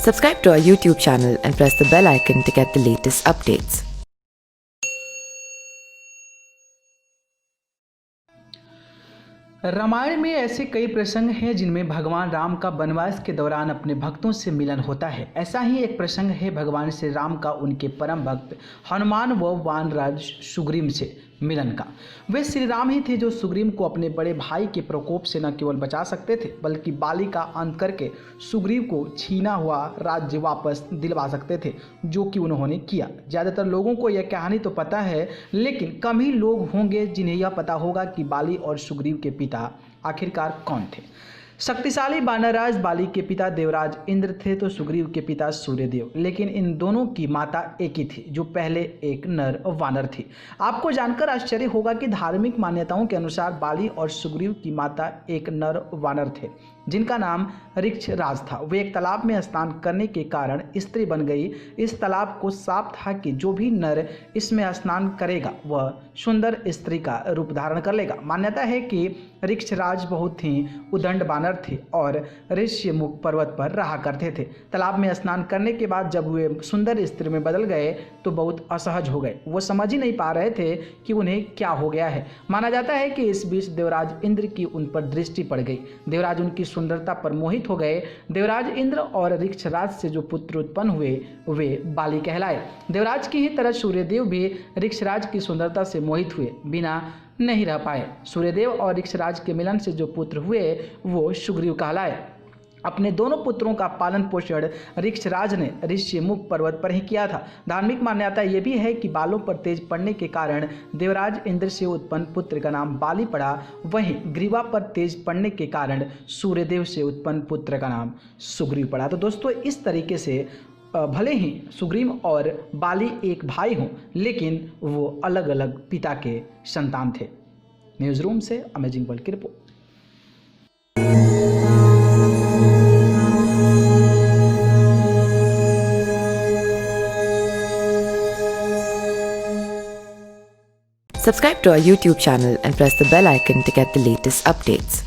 Subscribe to our YouTube channel and press the bell icon to get the latest updates. Ramayan में ऐसे कई प्रसंग हैं जिनमें भगवान राम का वनवास के दौरान अपने भक्तों से मिलन होता है। ऐसा ही एक प्रसंग है भगवान श्री राम का उनके परम भक्त हनुमान व वानराज सुग्रीव से मिलन का। वे श्री राम ही थे जो सुग्रीव को अपने बड़े भाई के प्रकोप से न केवल बचा सकते थे बल्कि बाली का अंत करके सुग्रीव को छीना हुआ राज्य वापस दिलवा सकते थे, जो कि उन्होंने किया। ज़्यादातर लोगों को यह कहानी तो पता है, लेकिन कम ही लोग होंगे जिन्हें यह पता होगा कि बाली और सुग्रीव के पिता आखिरकार कौन थे। शक्तिशाली वानरराज बाली के पिता देवराज इंद्र थे तो सुग्रीव के पिता सूर्यदेव, लेकिन इन दोनों की माता एक ही थी जो पहले एक नर वानर थी। आपको जानकर आश्चर्य होगा कि धार्मिक मान्यताओं के अनुसार बाली और सुग्रीव की माता एक नर वानर थे जिनका नाम ऋक्षराज था। वे एक तालाब में स्नान करने के कारण स्त्री बन गई। इस तालाब को साफ था कि जो भी नर इसमें स्नान करेगा वह सुंदर स्त्री का रूप धारण कर लेगा। मान्यता है कि ऋक्षराज बहुत ही उदंड वानर थे और ऋष्यमुख पर्वत पर रहा करते थे। तालाब में स्नान करने के बाद जब वे सुंदर स्त्री में बदल गए तो बहुत असहज हो गए। वो समझ ही नहीं पा रहे थे कि उन्हें क्या हो गया है। माना जाता है कि इस बीच देवराज इंद्र की उन पर दृष्टि पड़ गई। देवराज उनकी सुंदरता पर मोहित हो गए। देवराज इंद्र और ऋक्षराज से जो पुत्र उत्पन्न हुए वे बाली कहलाए। देवराज की ही तरह सूर्यदेव भी ऋक्षराज की सुंदरता से मोहित हुए, बिना नहीं रह पाए। सूर्यदेव और ऋक्षराज के मिलन से जो पुत्र हुए वो सुग्रीव कहलाए। अपने दोनों पुत्रों का पालन पोषण ऋक्षराज ने ऋष्यमुख पर्वत पर ही किया था। धार्मिक मान्यता यह भी है कि बालों पर तेज पड़ने के कारण देवराज इंद्र से उत्पन्न पुत्र का नाम बाली पड़ा, वहीं ग्रीवा पर तेज पड़ने के कारण सूर्यदेव से उत्पन्न पुत्र का नाम सुग्रीव पड़ा। तो दोस्तों, इस तरीके से भले ही सुग्रीव और बाली एक भाई हों, लेकिन वो अलग अलग पिता के संतान थे। न्यूज़ रूम से अमेजिंग वर्ल्ड की report. Subscribe to our YouTube channel and press the bell icon to get the latest updates.